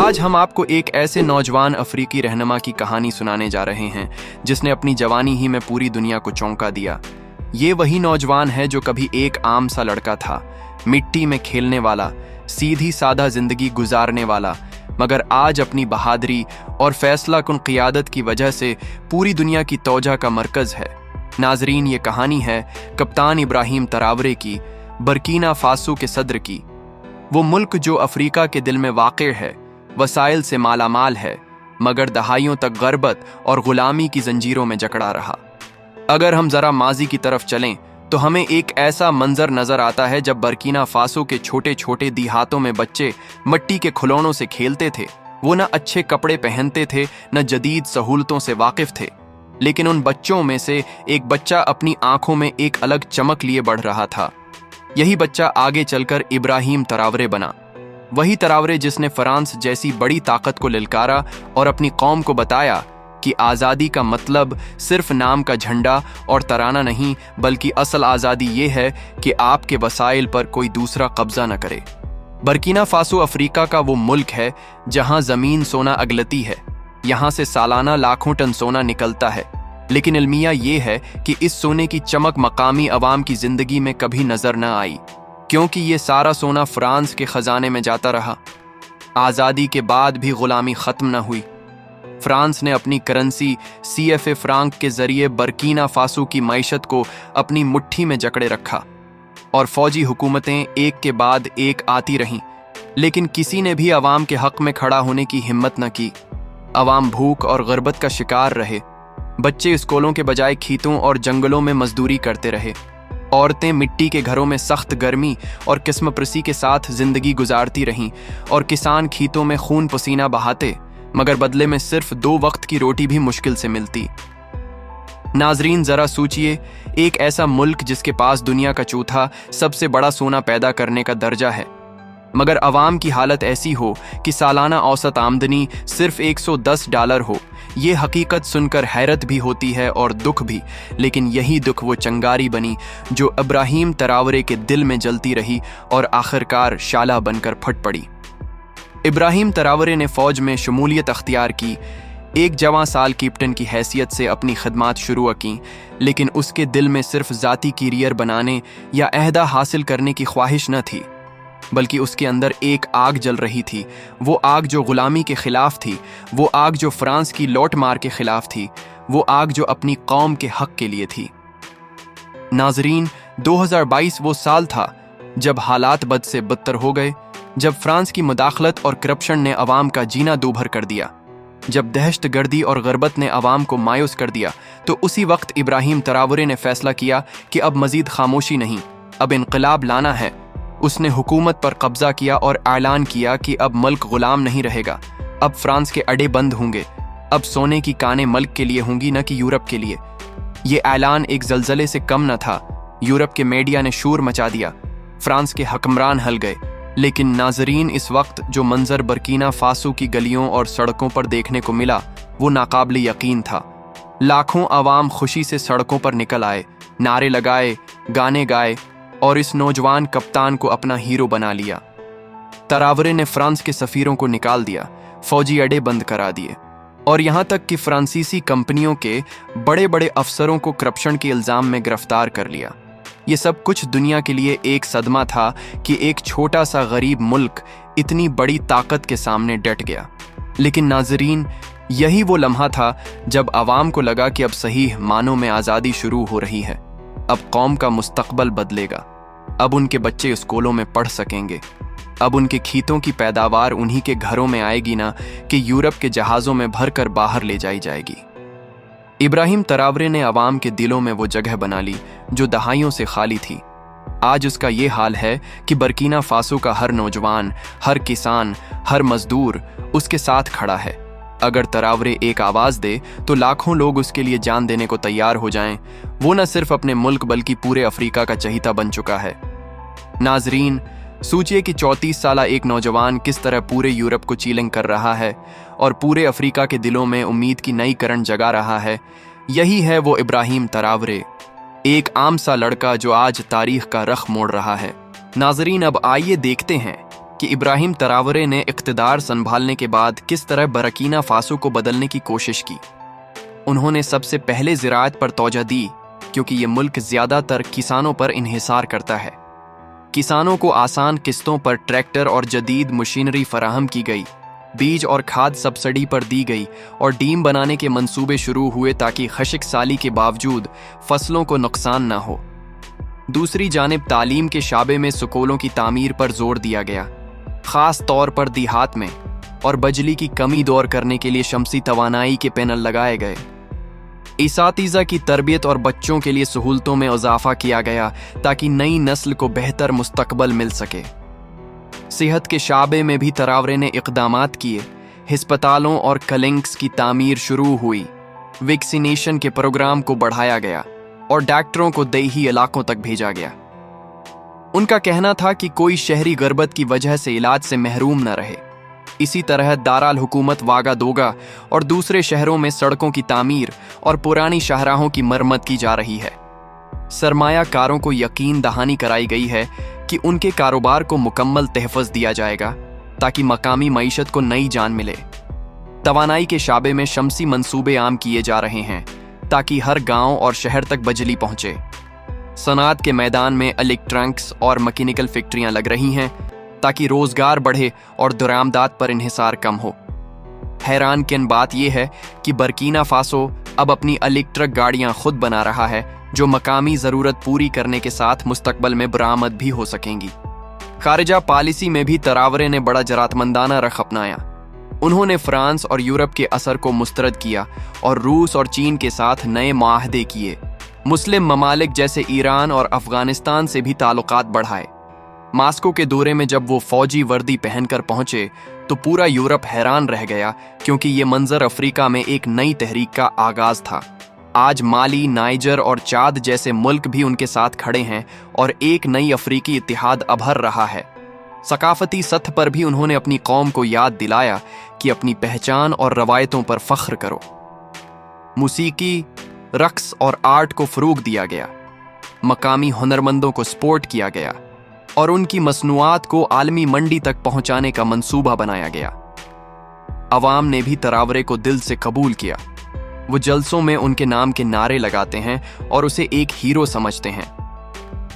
आज हम आपको एक ऐसे नौजवान अफ्रीकी रहनुमा की कहानी सुनाने जा रहे हैं जिसने अपनी जवानी ही में पूरी दुनिया को चौंका दिया। ये वही नौजवान है जो कभी एक आम सा लड़का था, मिट्टी में खेलने वाला, सीधी सादा जिंदगी गुजारने वाला, मगर आज अपनी बहादुरी और फैसला कुन क़ियादत की वजह से पूरी दुनिया की तौजा का मरकज़ है। नाजरीन, ये कहानी है कप्तान इब्राहिम तरावरे की, बर्कीना फासो के सदर की। वो मुल्क जो अफ्रीका के दिल में वाक़िअ है, वसाइल से मालामाल है, मगर दहाइयों तक गरबत और ग़ुलामी की जंजीरों में जकड़ा रहा। अगर हम ज़रा माजी की तरफ चलें तो हमें एक ऐसा मंजर नज़र आता है जब बर्कीना फासो के छोटे छोटे देहातों में बच्चे मट्टी के खिलौनों से खेलते थे। वो न अच्छे कपड़े पहनते थे, न जदीद सहूलतों से वाकिफ़ थे, लेकिन उन बच्चों में से एक बच्चा अपनी आंखों में एक अलग चमक लिए बढ़ रहा था। यही बच्चा आगे चलकर इब्राहिम तरावरे बना, वही तरावरे जिसने फ्रांस जैसी बड़ी ताकत को ललकारा और अपनी कौम को बताया कि आज़ादी का मतलब सिर्फ नाम का झंडा और तराना नहीं, बल्कि असल आज़ादी ये है कि आपके वसाइल पर कोई दूसरा कब्जा न करे। बर्कीना फासो अफ्रीका का वो मुल्क है जहां ज़मीन सोना अगलती है। यहाँ से सालाना लाखों टन सोना निकलता है, लेकिन अलमिया ये है कि इस सोने की चमक मकामी अवाम की ज़िंदगी में कभी नज़र न आई, क्योंकि ये सारा सोना फ्रांस के ख़जाने में जाता रहा। आज़ादी के बाद भी ग़ुलामी ख़त्म न हुई। फ्रांस ने अपनी करेंसी CFA फ्रांक के ज़रिए बर्कीना फासो की मईशत को अपनी मुट्ठी में जकड़े रखा और फ़ौजी हुकूमतें एक के बाद एक आती रहीं, लेकिन किसी ने भी अवाम के हक़ में खड़ा होने की हिम्मत न की। अवाम भूख और ग़रबत का शिकार रहे। बच्चे स्कूलों के बजाय खीतों और जंगलों में मजदूरी करते रहे। औरतें मिट्टी के घरों में सख्त गर्मी और किस्मपरसी के साथ ज़िंदगी गुजारती रहीं, और किसान खीतों में खून पसीना बहाते, मगर बदले में सिर्फ 2 वक्त की रोटी भी मुश्किल से मिलती। नाजरीन, ज़रा सोचिए, एक ऐसा मुल्क जिसके पास दुनिया का चौथा सबसे बड़ा सोना पैदा करने का दर्जा है, मगर अवाम की हालत ऐसी हो कि सालाना औसत आमदनी सिर्फ $110 हो। ये हकीकत सुनकर हैरत भी होती है और दुख भी, लेकिन यही दुख वो चंगारी बनी जो इब्राहिम तरावरे के दिल में जलती रही और आखिरकार शाला बनकर फट पड़ी। इब्राहिम तरावरे ने फ़ौज में शमूलियत अख्तियार की। एक जवां साल कैप्टन की हैसियत से अपनी खदमात शुरू की, लेकिन उसके दिल में सिर्फ ज़ाती कैरियर बनाने या अहदा हासिल करने की ख्वाहिश न थी, बल्कि उसके अंदर एक आग जल रही थी। वो आग जो ग़ुलामी के ख़िलाफ़ थी, वो आग जो फ्रांस की लौट मार के ख़िलाफ़ थी, वो आग जो अपनी कौम के हक़ के लिए थी। नाजरीन, 2022 वो साल था जब हालात बद से बदतर हो गए, जब फ्रांस की मुदाखलत और करप्शन ने अवाम का जीना दूभर कर दिया, जब दहशतगर्दी और गरबत ने अवाम को मायूस कर दिया। तो उसी वक्त इब्राहिम तरावरे ने फ़ैसला किया कि अब मज़ीद खामोशी नहीं, अब इनकलाब लाना है। उसने हुकूमत पर कब्जा किया और ऐलान किया कि अब मुल्क गुलाम नहीं रहेगा, अब फ्रांस के अड्डे बंद होंगे, अब सोने की कानें मुल्क के लिए होंगी, न कि यूरोप के लिए। ये ऐलान एक जलजले से कम न था। यूरोप के मीडिया ने शोर मचा दिया, फ्रांस के हुक्मरान हल गए। लेकिन नाजरीन, इस वक्त जो मंजर बर्कीना फासो की गलियों और सड़कों पर देखने को मिला, वो नाकाबिल यकीन था। लाखों अवाम खुशी से सड़कों पर निकल आए, नारे लगाए, गाने गाए और इस नौजवान कप्तान को अपना हीरो बना लिया। तरावरे ने फ्रांस के सफ़ीरों को निकाल दिया, फ़ौजी अड्डे बंद करा दिए, और यहाँ तक कि फ्रांसीसी कंपनियों के बड़े बड़े अफसरों को करप्शन के इल्ज़ाम में गिरफ्तार कर लिया। ये सब कुछ दुनिया के लिए एक सदमा था कि एक छोटा सा गरीब मुल्क इतनी बड़ी ताकत के सामने डट गया। लेकिन नाजरीन, यही वो लम्हा था जब आवाम को लगा कि अब सही मानों में आज़ादी शुरू हो रही है, अब कौम का मुस्तकबल बदलेगा, अब उनके बच्चे स्कूलों में पढ़ सकेंगे, अब उनके खीतों की पैदावार उन्हीं के घरों में आएगी ना कि यूरोप के जहाज़ों में भरकर बाहर ले जाई जाएगी। इब्राहिम तरावरे ने अवाम के दिलों में वो जगह बना ली जो दहाइयों से खाली थी। आज उसका ये हाल है कि बर्कीना फासो का हर नौजवान, हर किसान, हर मजदूर उसके साथ खड़ा है। अगर तरावरे एक आवाज़ दे तो लाखों लोग उसके लिए जान देने को तैयार हो जाएं। वो न सिर्फ अपने मुल्क बल्कि पूरे अफ्रीका का चहीता बन चुका है। नाजरीन, सोचिए कि 34 साला एक नौजवान किस तरह पूरे यूरोप को चीलिंग कर रहा है और पूरे अफ्रीका के दिलों में उम्मीद की नई करंट जगा रहा है। यही है वो इब्राहिम तरावरे, एक आम सा लड़का जो आज तारीख का रख मोड़ रहा है। नाजरीन, अब आइए देखते हैं कि इब्राहिम तरावरे ने इख्तिदार संभालने के बाद किस तरह बरकीना फासो को बदलने की कोशिश की। उन्होंने सबसे पहले ज़राअत पर तवज्जो दी, क्योंकि ये मुल्क ज़्यादातर किसानों पर इन्हिसार करता है। किसानों को आसान किस्तों पर ट्रैक्टर और जदीद मशीनरी फराहम की गई, बीज और खाद सब्सिडी पर दी गई और डीम बनाने के मंसूबे शुरू हुए ताकि खशिक साली के बावजूद फसलों को नुकसान न हो। दूसरी जानिब तालीम के शाबे में स्कूलों की तामीर पर जोर दिया गया, ख़ास तौर पर देहात में, और बिजली की कमी दूर करने के लिए शमसी तवानाई के पैनल लगाए गए। इसातिज़ा की तरबियत और बच्चों के लिए सहूलतों में इजाफा किया गया ताकि नई नस्ल को बेहतर मुस्तकबल मिल सके। सेहत के शाबे में भी तरावरे ने इक़दामात किए, हिस्पतालों और क्लिनिक्स की तामीर शुरू हुई, वैक्सीनेशन के प्रोग्राम को बढ़ाया गया और डॉक्टरों को देही इलाकों तक भेजा गया। उनका कहना था कि कोई शहरी गुर्बत की वजह से इलाज से महरूम न रहे। इसी तरह दाराल हुकूमत वागादोगा और दूसरे शहरों में सड़कों की तामीर और पुरानी शाहराहों की मरम्मत की जा रही है। सरमायाकारों को यकीन दहानी कराई गई है कि उनके कारोबार को मुकम्मल तहफ़्फ़ुज़ दिया जाएगा ताकि मकामी मईशत को नई जान मिले। तवानाई के शाबे में शमसी मंसूबे आम किए जा रहे हैं ताकि हर गांव और शहर तक बिजली पहुंचे। सनात के मैदान में इलेक्ट्रॉनिक्स और मैकेनिकल फैक्ट्रियां लग रही हैं ताकि रोजगार बढ़े और दरामदात पर इन्हिसार कम हो। हैरान किन बात यह है कि बरकीना फासो अब अपनी इलेक्ट्रिक गाड़ियां खुद बना रहा है, जो मकामी ज़रूरत पूरी करने के साथ मुस्तकबल में बरामद भी हो सकेंगी। खारिजा पॉलिसी में भी तरावरे ने बड़ा जरातमंदाना रख अपनाया। उन्होंने फ्रांस और यूरोप के असर को मुस्तरद किया और रूस और चीन के साथ नए मुआहदे किए। मुस्लिम ममालिक जैसे ईरान और अफगानिस्तान से भी ताल्लुकात बढ़ाए। मास्को के दौरे में जब वो फौजी वर्दी पहनकर पहुंचे तो पूरा यूरोप हैरान रह गया, क्योंकि ये मंजर अफ्रीका में एक नई तहरीक का आगाज था। आज माली, नाइजर और चाद जैसे मुल्क भी उनके साथ खड़े हैं और एक नई अफ्रीकी इत्तेहाद अभर रहा है। सकाफती सतह पर भी उन्होंने अपनी कौम को याद दिलाया कि अपनी पहचान और रवायतों पर फख्र करो। मूसीकी, रक्स और आर्ट को फरोग दिया गया, मकामी हुनरमंदों को सपोर्ट किया गया और उनकी मसनूआत को आलमी मंडी तक पहुंचाने का मंसूबा बनाया गया। अवाम ने भी तरावरे को दिल से कबूल किया। वो जलसों में उनके नाम के नारे लगाते हैं और उसे एक हीरो समझते हैं।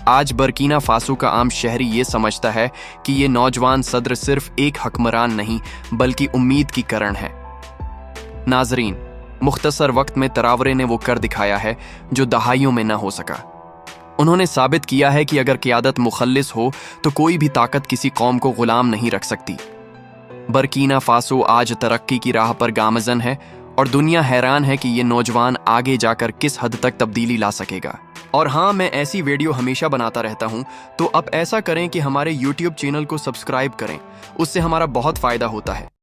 आज बरकीना फासो का आम शहरी ये समझता है कि ये नौजवान सदर सिर्फ एक हुक्मरान नहीं बल्कि उम्मीद की किरण है। नाजरीन, मुख्तसर वक्त में तरावरे ने वो कर दिखाया है जो दहाइयों में न हो सका। उन्होंने साबित किया है कि अगर क़ियादत मुखल्लिस हो तो कोई भी ताकत किसी कौम को गुलाम नहीं रख सकती। बरकीना फासो आज तरक्की की राह पर गामज़न है और दुनिया हैरान है कि ये नौजवान आगे जाकर किस हद तक तब्दीली ला सकेगा। और हाँ, मैं ऐसी वीडियो हमेशा बनाता रहता हूँ, तो अब ऐसा करें कि हमारे YouTube चैनल को सब्सक्राइब करें, उससे हमारा बहुत फ़ायदा होता है।